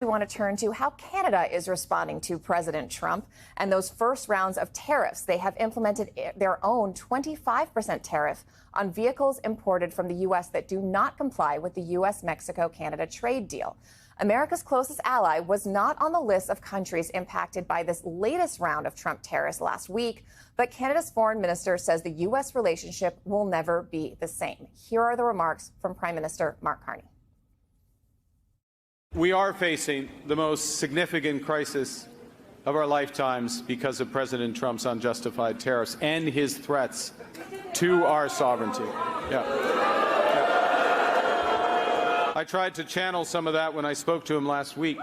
We want to turn to how Canada is responding to President Trump and those first rounds of tariffs. They have implemented their own 25% tariff on vehicles imported from the U.S. that do not comply with the U.S.-Mexico-Canada trade deal. America's closest ally was not on the list of countries impacted by this latest round of Trump tariffs last week, but Canada's foreign minister says the U.S. relationship will never be the same. Here are the remarks from Prime Minister Mark Carney. We are facing the most significant crisis of our lifetimes because of President Trump's unjustified tariffs and his threats to our sovereignty. I tried to channel some of that when I spoke to him last week.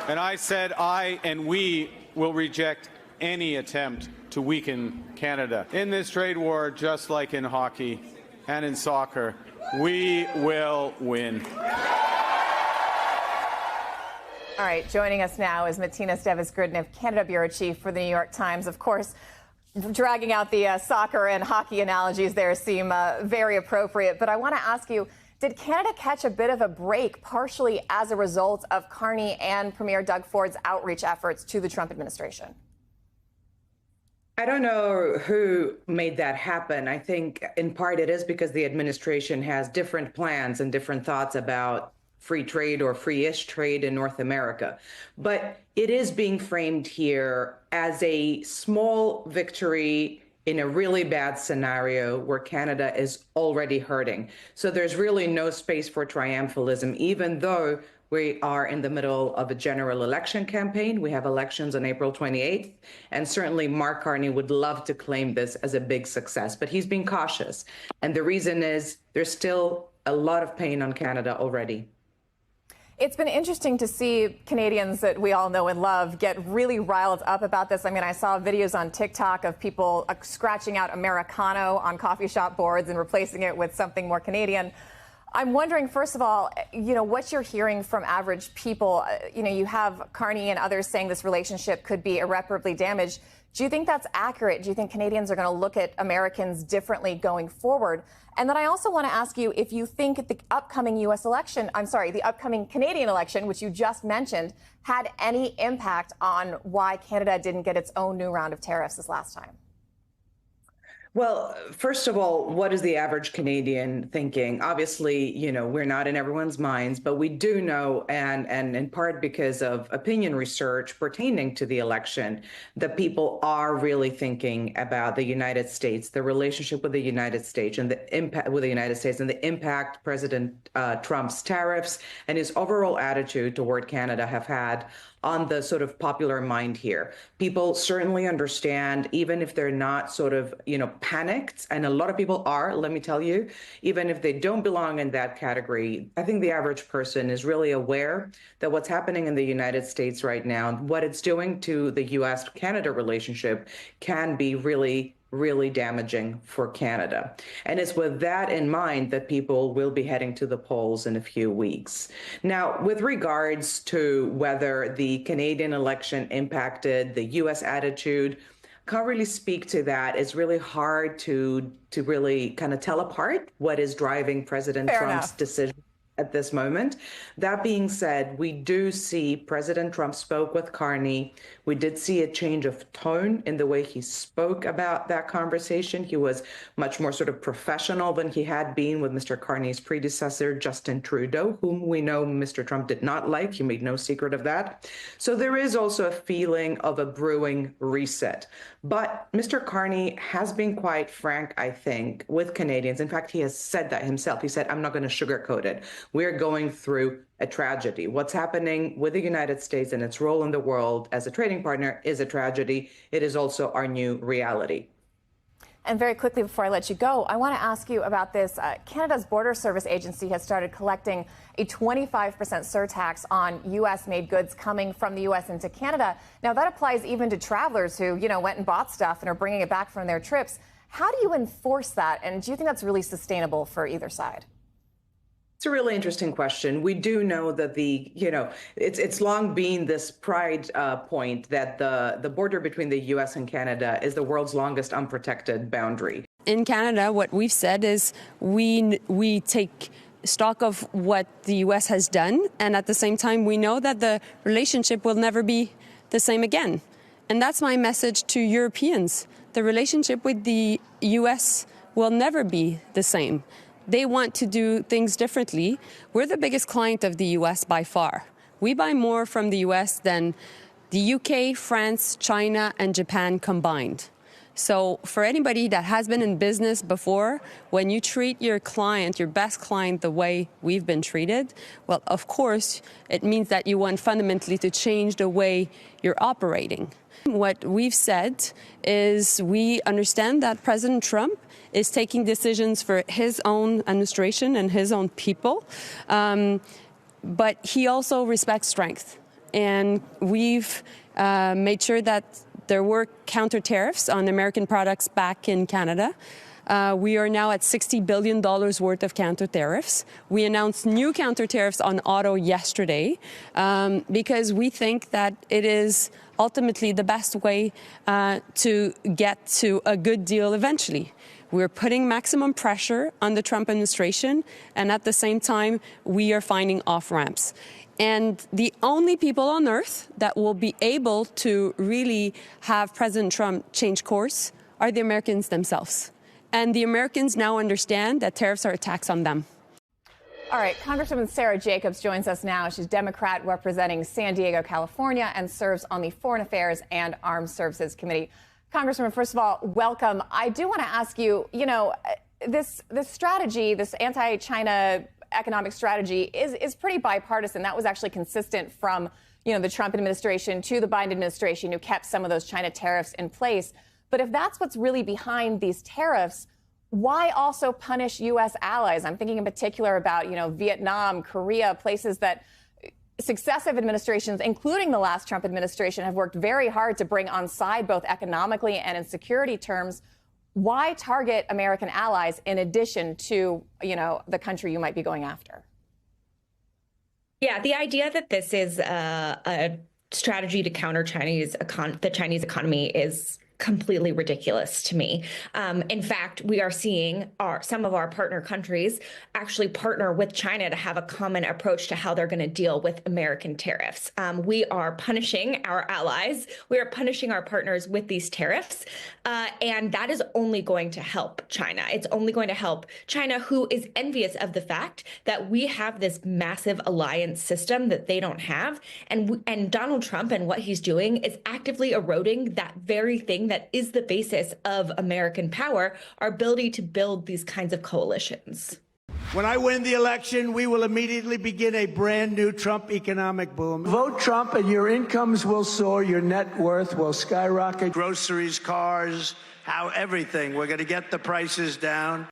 And I said I and we will reject any attempt to weaken Canada. In this trade war, just like in hockey and in soccer, we will win. All right, joining us now is Martina Steves-Grudnev, Canada Bureau Chief for the New York Times. Of course, dragging out the soccer and hockey analogies there seem very appropriate. But I want to ask you, did Canada catch a bit of a break partially as a result of Carney and Premier Doug Ford's outreach efforts to the Trump administration? I don't know who made that happen. I think in part it is because the administration has different plans and different thoughts about free trade or free-ish trade in North America. But it is being framed here as a small victory in a really bad scenario where Canada is already hurting. So there's really no space for triumphalism, even though we are in the middle of a general election campaign. We have elections on April 28th, and certainly Mark Carney would love to claim this as a big success, but he's being cautious. And the reason is there's still a lot of pain on Canada already. It's been interesting to see Canadians that we all know and love get really riled up about this. I mean, I saw videos on TikTok of people scratching out Americano on coffee shop boards and replacing it with something more Canadian. I'm wondering, first of all, what you're hearing from average people. You have Carney and others saying this relationship could be irreparably damaged. Do you think that's accurate? Do you think Canadians are going to look at Americans differently going forward? And then I also want to ask you if you think the upcoming the upcoming Canadian election, which you just mentioned, had any impact on why Canada didn't get its own new round of tariffs this last time. Well, first of all, what is the average Canadian thinking? Obviously, we're not in everyone's minds, but we do know, and in part because of opinion research pertaining to the election, that people are really thinking about the United States, the relationship with the United States and the impact with the United States and the impact President Trump's tariffs and his overall attitude toward Canada have had on the sort of popular mind here. People certainly understand, even if they're not sort of, panicked, and a lot of people are, let me tell you, even if they don't belong in that category, I think the average person is really aware that what's happening in the United States right now, what it's doing to the U.S.-Canada relationship can be really damaging for Canada. And it's with that in mind that people will be heading to the polls in a few weeks. Now, with regards to whether the Canadian election impacted the U.S. attitude, can't really speak to that. It's really hard to really kind of tell apart what is driving President Trump's decision at this moment. That being said, we do see President Trump spoke with Carney. We did see a change of tone in the way he spoke about that conversation. He was much more sort of professional than he had been with Mr. Carney's predecessor, Justin Trudeau, whom we know Mr. Trump did not like. He made no secret of that. So there is also a feeling of a brewing reset. But Mr. Carney has been quite frank, I think, with Canadians. In fact, he has said that himself. He said, I'm not going to sugarcoat it. We're going through a tragedy. What's happening with the United States and its role in the world as a trading partner is a tragedy. It is also our new reality. And very quickly, before I let you go, I want to ask you about this. Canada's Border Service Agency has started collecting a 25% surtax on U.S.-made goods coming from the U.S. into Canada. Now, that applies even to travelers who, went and bought stuff and are bringing it back from their trips. How do you enforce that? And do you think that's really sustainable for either side? It's a really interesting question. We do know that it's long been this pride point that the border between the U.S. and Canada is the world's longest unprotected boundary. In Canada, what we've said is we take stock of what the U.S. has done. And at the same time, we know that the relationship will never be the same again. And that's my message to Europeans. The relationship with the U.S. will never be the same. They want to do things differently. We're the biggest client of the U.S. by far. We buy more from the U.S. than the UK, France, China, and Japan combined. So for anybody that has been in business before, when you treat your client, your best client, the way we've been treated, well, of course, it means that you want fundamentally to change the way you're operating. What we've said is we understand that President Trump is taking decisions for his own administration and his own people, but he also respects strength. And we've made sure that there were counter tariffs on American products back in Canada. We are now at $60 billion worth of counter tariffs. We announced new counter tariffs on auto yesterday because we think that it is ultimately the best way to get to a good deal eventually. We're putting maximum pressure on the Trump administration, and at the same time, we are finding off-ramps. And the only people on earth that will be able to really have President Trump change course are the Americans themselves. And the Americans now understand that tariffs are a tax on them. All right, Congresswoman Sarah Jacobs joins us now. She's Democrat representing San Diego, California, and serves on the Foreign Affairs and Armed Services Committee. Congresswoman, first of all, welcome. I do want to ask you, this strategy, this anti-China economic strategy is pretty bipartisan. That was actually consistent from, the Trump administration to the Biden administration, who kept some of those China tariffs in place. But if that's what's really behind these tariffs, why also punish U.S. allies? I'm thinking in particular about, Vietnam, Korea, places that successive administrations, including the last Trump administration, have worked very hard to bring on side, both economically and in security terms. Why target American allies in addition to, the country you might be going after? Yeah, the idea that this is a strategy to counter the Chinese economy is completely ridiculous to me. In fact, we are seeing some of our partner countries actually partner with China to have a common approach to how they're going to deal with American tariffs. We are punishing our allies. We are punishing our partners with these tariffs. And that is only going to help China. It's only going to help China, who is envious of the fact that we have this massive alliance system that they don't have. And Donald Trump and what he's doing is actively eroding that very thing that is the basis of American power, our ability to build these kinds of coalitions. When I win the election, we will immediately begin a brand new Trump economic boom. Vote Trump and your incomes will soar, your net worth will skyrocket. Groceries, cars, everything. We're going to get the prices down.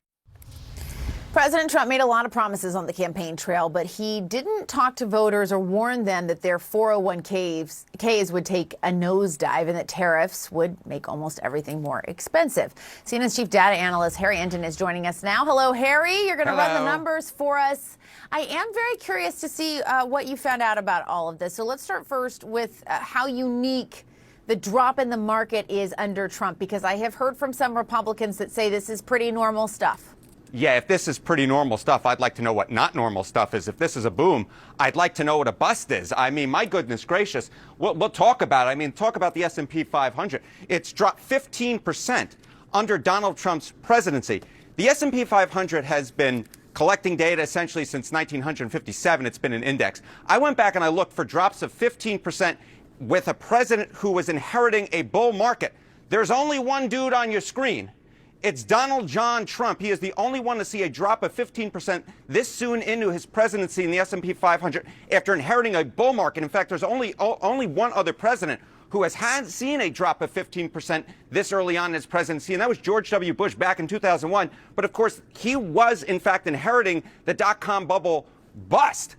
President Trump made a lot of promises on the campaign trail, but he didn't talk to voters or warn them that their 401ks would take a nosedive and that tariffs would make almost everything more expensive. CNN's chief data analyst Harry Enten is joining us now. Hello, Harry. You're going to run the numbers for us. I am very curious to see what you found out about all of this. So let's start first with how unique the drop in the market is under Trump, because I have heard from some Republicans that say this is pretty normal stuff. Yeah, if this is pretty normal stuff, I'd like to know what not normal stuff is. If this is a boom, I'd like to know what a bust is. I mean, my goodness gracious, we'll talk about it. I mean, talk about the S&P 500. It's dropped 15% under Donald Trump's presidency. The S&P 500 has been collecting data essentially since 1957. It's been an index. I went back and I looked for drops of 15% with a president who was inheriting a bull market. There's only one dude on your screen. It's Donald John Trump. He is the only one to see a drop of 15% this soon into his presidency in the S&P 500 after inheriting a bull market. In fact, there's only one other president who has seen a drop of 15% this early on in his presidency, and that was George W. Bush back in 2001. But of course, he was in fact inheriting the dot-com bubble bust.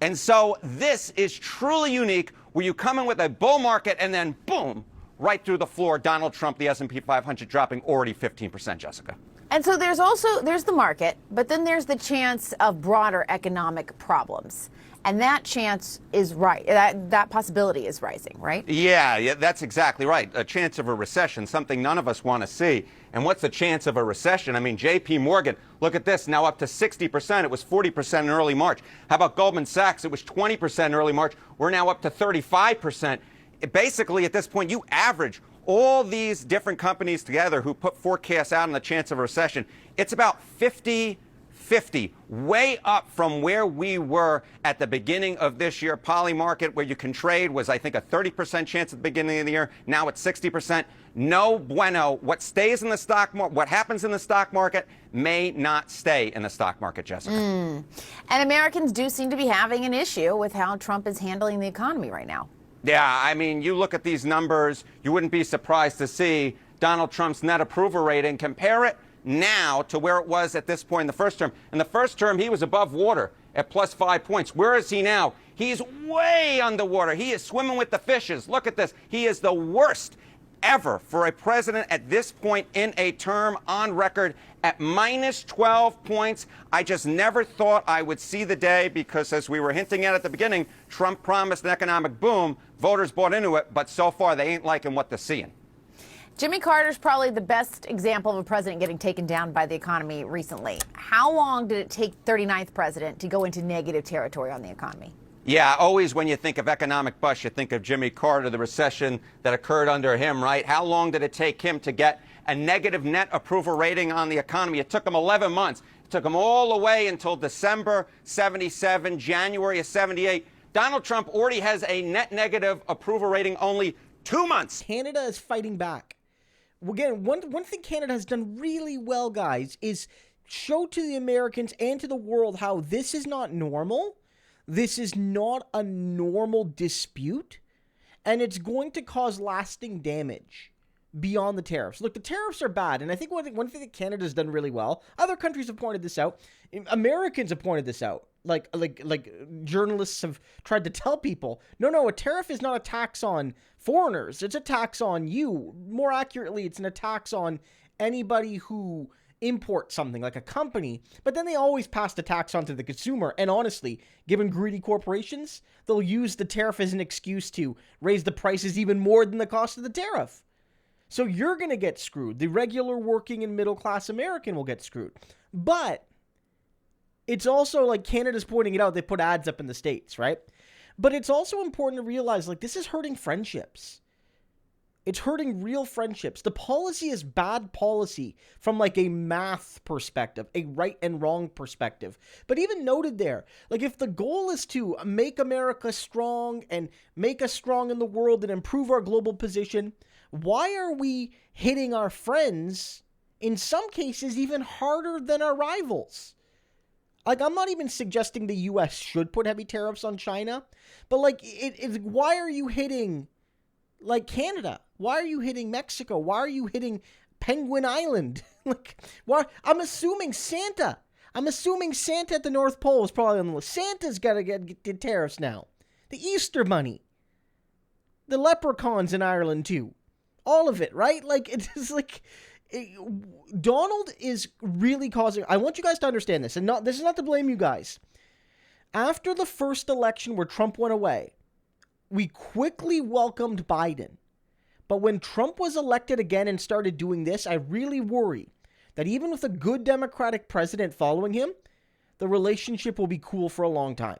And so this is truly unique, where you come in with a bull market and then boom, right through the floor, Donald Trump, the S&P 500 dropping already 15%, Jessica. And so there's the market, but then there's the chance of broader economic problems. And that chance is right. That possibility is rising, right? Yeah, that's exactly right. A chance of a recession, something none of us want to see. And what's the chance of a recession? I mean, J.P. Morgan, look at this, now up to 60%. It was 40% in early March. How about Goldman Sachs? It was 20% in early March. We're now up to 35%. Basically, at this point, you average all these different companies together who put forecasts out on the chance of a recession. It's about 50-50, way up from where we were at the beginning of this year. Poly market, where you can trade, was, I think, a 30% chance at the beginning of the year. Now it's 60%. No bueno. What stays in the stock market, what happens in the stock market may not stay in the stock market, Jessica. And Americans do seem to be having an issue with how Trump is handling the economy right now. Yeah, I mean, you look at these numbers, you wouldn't be surprised to see Donald Trump's net approval rating. Compare it now to where it was at this point in the first term. In the first term, he was above water at plus 5 points. Where is he now? He's way underwater. He is swimming with the fishes. Look at this. He is the worst ever for a president at this point in a term, on record at minus 12 points. I just never thought I would see the day, because as we were hinting at the beginning, Trump promised an economic boom. Voters bought into it, but so far they ain't liking what they're seeing. Jimmy Carter's probably the best example of a president getting taken down by the economy recently. How long did it take 39th president to go into negative territory on the economy? Yeah, always when you think of economic bust, you think of Jimmy Carter, the recession that occurred under him, right? How long did it take him to get a negative net approval rating on the economy? It took him 11 months. It took him all the way until December 77, January of 78. Donald Trump already has a net negative approval rating only 2 months. Canada is fighting back. Again, one thing Canada has done really well, guys, is show to the Americans and to the world how this is not normal. This is not a normal dispute, and it's going to cause lasting damage beyond the tariffs. Look, the tariffs are bad, and I think one thing that Canada's done really well, other countries have pointed this out, Americans have pointed this out, like journalists have tried to tell people, no, a tariff is not a tax on foreigners, it's a tax on you. More accurately, it's a tax on anybody who import something, like a company, but then they always pass the tax on to the consumer. And honestly, given greedy corporations, they'll use the tariff as an excuse to raise the prices even more than the cost of the tariff. So you're going to get screwed. The regular working and middle class American will get screwed. But it's also, like Canada's pointing it out, they put ads up in the States, right? But it's also important to realize, like, this is hurting friendships. It's hurting real friendships. The policy is bad policy from like a math perspective, a right and wrong perspective. But even noted there, like if the goal is to make America strong and make us strong in the world and improve our global position, why are we hitting our friends, in some cases, even harder than our rivals? Like, I'm not even suggesting the U.S. should put heavy tariffs on China, but like, why are you hitting like Canada? Why are you hitting Mexico? Why are you hitting Penguin Island? Like, why? I'm assuming Santa at the North Pole is probably on the list. Santa's got to get tariffs now. The Easter Bunny. The leprechauns in Ireland too. All of it, right? Like, it's like Donald is really causing. I want you guys to understand this, and this is not to blame you guys. After the first election where Trump went away, we quickly welcomed Biden. But when Trump was elected again and started doing this, I really worry that even with a good Democratic president following him, the relationship will be cool for a long time.